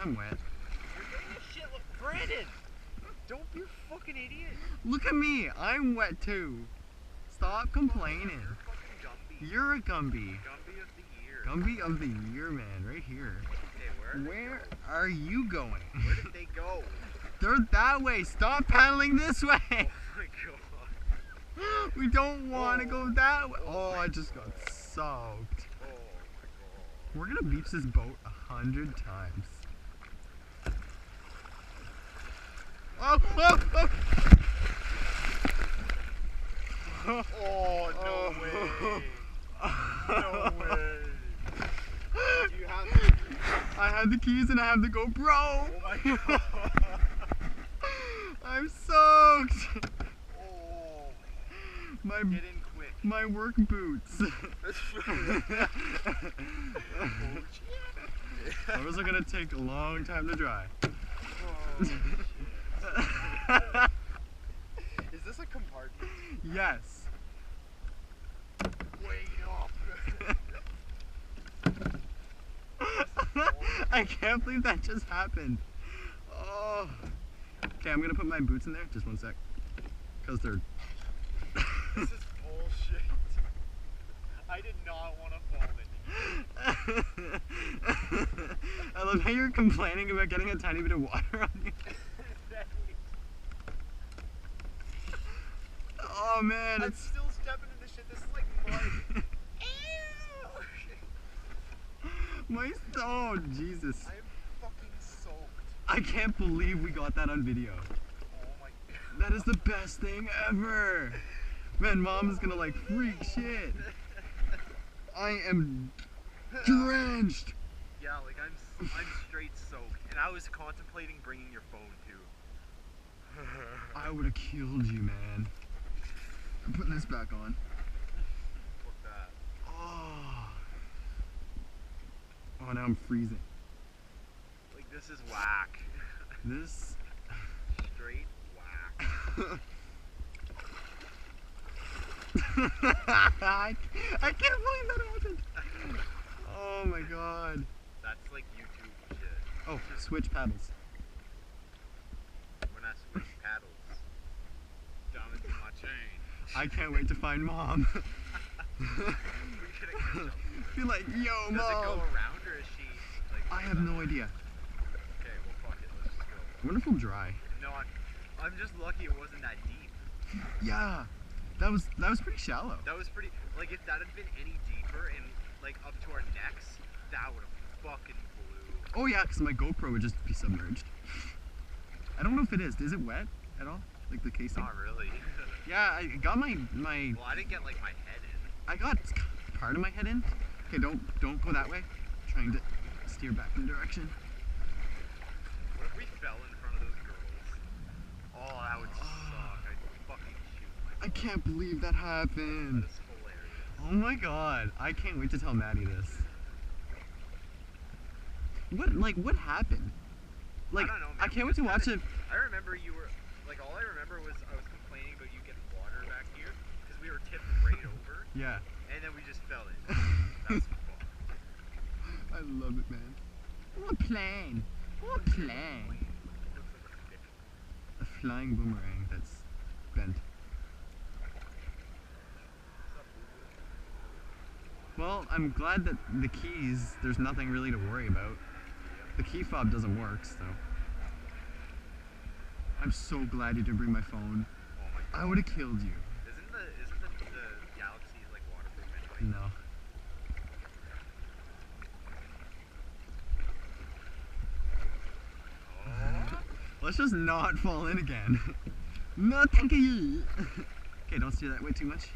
I'm wet. You're getting a shit. Look, Brandon! Don't be a fucking idiot. Look at me. I'm wet too. Stop complaining. You're a fucking Gumby. You're a Gumby. Gumby of the year. Gumby of the year, man. Right here. Okay, Where are you going? Where did they go? They're that way. Stop paddling this way. Oh my god. We don't want to go that way. Oh, I just got soaked. Oh my god. We're gonna beach this boat 100 times. Oh, oh, oh. Oh, no way. No way. Do you have the I have the keys and I have the GoPro. Oh my god. I'm soaked. Oh. My Get in quick. my work boots. Those are gonna take a long time to dry. Oh, shit. Is this a compartment? Yes. Wait up. I can't believe that just happened. Oh. Okay, I'm gonna put my boots in there. Just one sec. Cause they're. This is bullshit. I did not want to fall in. I love how you're complaining about getting a tiny bit of water on you. Oh man, I'm it's. still stepping in this shit. This is like mud. My. Oh Jesus. I'm fucking soaked. I can't believe we got that on video. Oh my god. That is the best thing ever. Man, Mom is gonna like freak shit. I am drenched. Yeah, like I'm straight soaked, and I was contemplating bringing your phone too. I would have killed you, man. I'm putting this back on. Fuck that. Oh. Oh, now I'm freezing. Like this is whack. This. Straight whack. I can't believe that happened. Oh my god. That's like YouTube shit. Oh, switch paddles. We're not switch paddles. Diamonds in my chain. I can't wait to find Mom. We should have. Be like, yo, Does Mom. it go around or is she like? I have no idea. Okay, well fuck it. Let's just go. I wonder if we'll dry. No, I'm just lucky it wasn't that deep. Yeah, that was pretty shallow. That was pretty. Like if that had been any deeper and like up to our necks, that would have fucking blew. Oh yeah, because my GoPro would just be submerged. I don't know if it is. Is it wet at all? Like the casing? Not really. Yeah, I got my. Well, I didn't get like my head in. I got part of my head in. Okay, don't go that way. I'm trying to steer back in the direction. What if we fell in front of those girls? Oh, that would suck. I'd fucking shoot myself. I can't believe that happened. That is hilarious. Oh my god, I can't wait to tell Maddie this. What happened? Like, I don't know, man. I can't wait to watch it. I remember you were, like, all I remember was I was complaining about you getting water back here, because we were tipped right over, Yeah, and then we just fell in. That was fun. I love it, man. What plane? What plane? Looks like a fish. A flying boomerang that's bent. What's up, boo-boo? Well, I'm glad that the keys, there's nothing really to worry about. The key fob doesn't work, so. I'm so glad you didn't bring my phone. Oh my god. I would have killed you. Isn't the Galaxy like waterproof anyway? No. Oh. Let's just not fall in again. No, thank you. Okay, don't steer that way too much.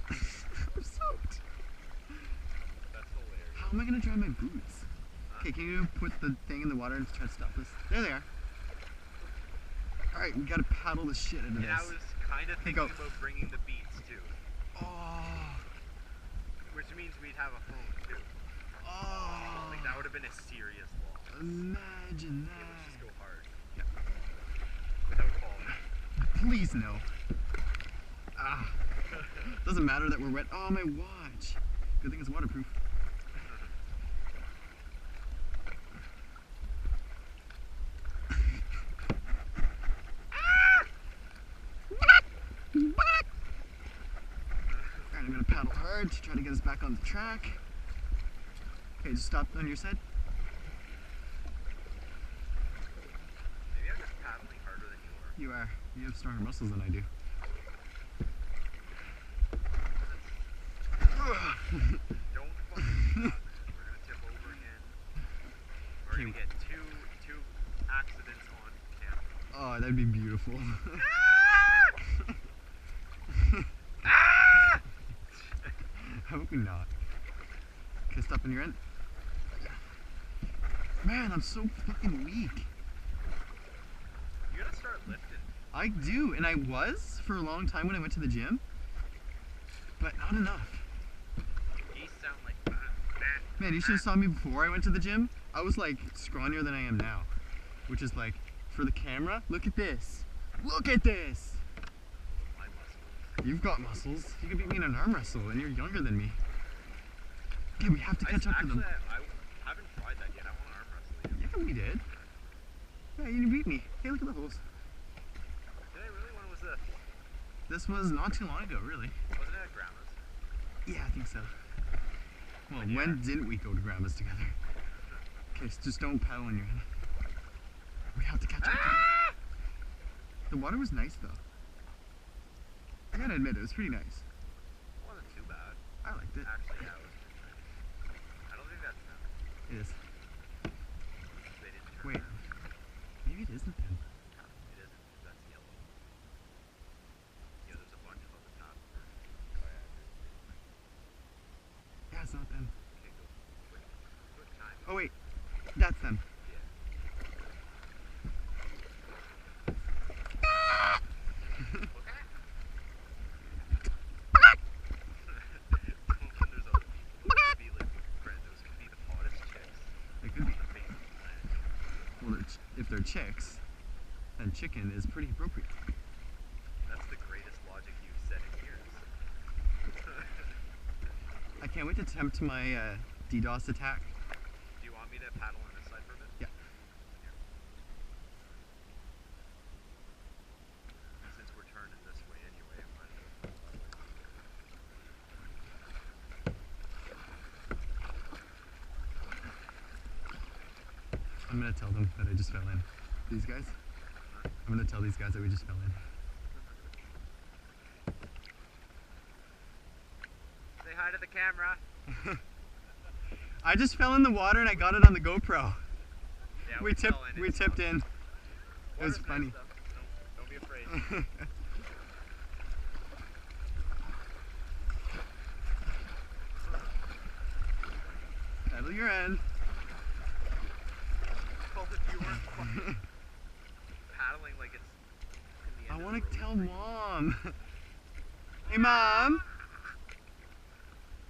I'm soaked. That's hilarious. How am I gonna dry my boots? Okay, can you put the thing in the water and try to stop this? There they are. Alright, we gotta paddle the shit into And I this. was kind of Hey, thinking go. about bringing the beats too, Oh, which means we'd have a phone too. oh. Like that would have been a serious loss. Imagine Okay, let's just that. go hard. Yeah. Without falling. Please no. Ah. Doesn't matter that we're wet. Oh, my watch. Good thing it's waterproof. Alright, I'm gonna paddle hard to try to get us back on the track. Okay, just stop on your side. Maybe I'm just paddling harder than you are. You are. You have stronger muscles than I do. Don't fucking stop. We're gonna tip over again. We're gonna get two accidents on camera. Oh, that'd be beautiful. How about we not? Okay, stop on your end. Man, I'm so fucking weak. You gotta start lifting. I do, and I was for a long time when I went to the gym, but not enough. You sound like Man, you should have saw me before I went to the gym. I was like scrawnier than I am now, which is like, for the camera, look at this. Look at this. my muscles. You've got muscles. You can beat me in an arm wrestle, and you're younger than me. Okay, we have to catch up to them. I haven't tried that yet. I want to arm wrestle you. Yeah, we did. Yeah, you beat me. Hey, look at the holes. Did I really? When was this? This was not too long ago, really. Wasn't it at Grandma's? Yeah, I think so. Well, Yeah. when didn't we go to Grandma's together? Okay, so just don't paddle on your end. We have to catch up to them. The water was nice, though. I gotta admit, it was pretty nice. It wasn't too bad. I liked it. Actually, yeah, it was pretty nice. I don't think that's them. It is. They didn't turn Wait. around. Maybe it isn't then. It isn't. That's yellow. Yeah, there's a bunch on the top. Kayak. Yeah, it's not them. Okay, go. Quick time. Oh, wait. That's them. Look at It could be. Well, if they're chicks, then chicken is pretty appropriate. That's the greatest logic you've said in years. I can't wait to attempt my DDoS attack. Do you want me to paddle on this side for a bit? Yeah. Since we're turning this way anyway, I might as well. I'm gonna tell them that I just fell in. These guys? I'm gonna tell these guys that we just fell in. Say hi to the camera. I just fell in the water and I got it on the GoPro. Yeah, We fell in. It's tipped fun. in. It was Water's nice funny. stuff. Don't be afraid. Paddle your end. Well, if you weren't fucking paddling like it's in the I end want of the to tell road. Mom. Hey, Mom.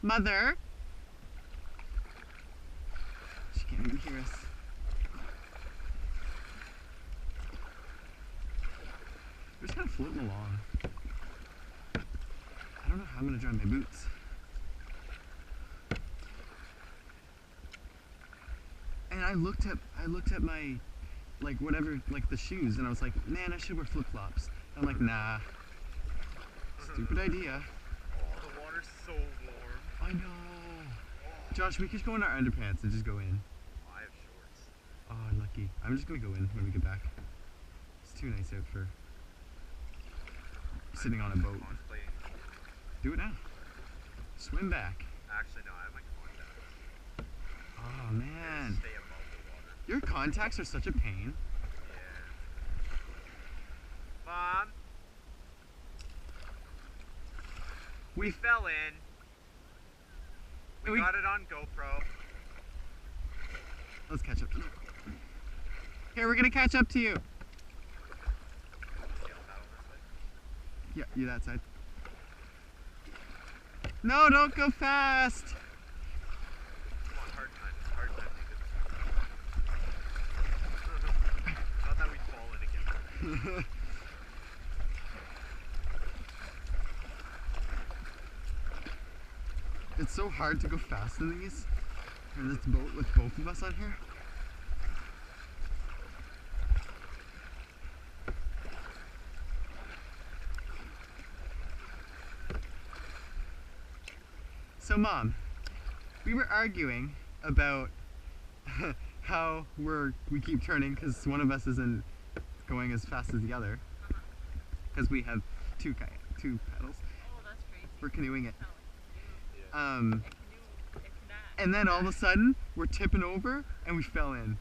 Mother. She can't even hear us. We're just kind of floating along. I don't know how I'm gonna dry my boots. And I looked at my, like, whatever, like the shoes, and I was like, man, I should wear flip-flops. I'm like, nah. Stupid idea. Oh, the water's so warm. I know. Josh, we could go in our underpants and just go in. I have shorts. Oh, lucky. I'm just gonna go in when we get back. It's too nice out for sitting on a boat. Contemplating. Do it now. Swim back. Actually, no, I have my contacts. Oh man. Stay above the water. Your contacts are such a pain. Yeah. Mom, we fell in. We got it on GoPro. Let's catch up to them. Here, we're gonna catch up to you. Okay, I'll paddle this way. Yeah, you that side. No, don't go fast. Come on, hard time. Hard time. Not that we'd fall in again. It's so hard to go fast in these. In this boat with both of us on here. So Mom, we were arguing about how we keep turning because one of us isn't going as fast as the other because we have two paddles. Oh, that's crazy. We're canoeing it. Yeah. And then all of a sudden we're tipping over and we fell in.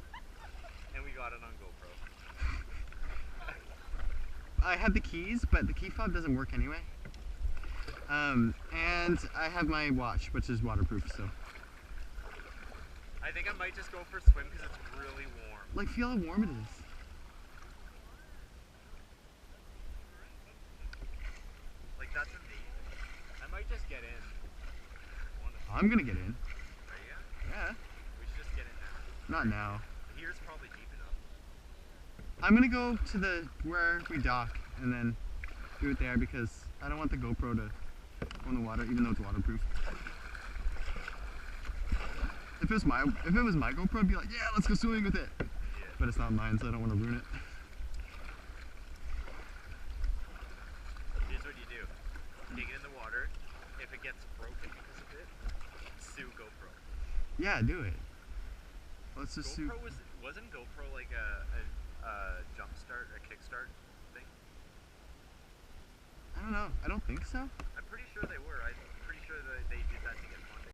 And we got it on GoPro. I had the keys, but the key fob doesn't work anyway. And I have my watch, which is waterproof, so. I think I might just go for a swim because it's really warm. Like, feel how warm it is. Like, that's amazing. I might just get in. I'm gonna get in. Are you? Yeah. We should just get in now. Not now. Here's probably deep enough. I'm gonna go to where we dock and then do it there because I don't want the GoPro to go in the water, even though it's waterproof. If it was my GoPro, I'd be like, yeah, let's go swimming with it. Yeah. But it's not mine, so I don't want to ruin it. Here's what you do. Take it in the water. If it gets broken because of it, sue GoPro. Yeah, do it. Let's just sue. GoPro wasn't GoPro like a jump start, a kickstart thing? I don't know. I don't think so. I'm pretty sure they were.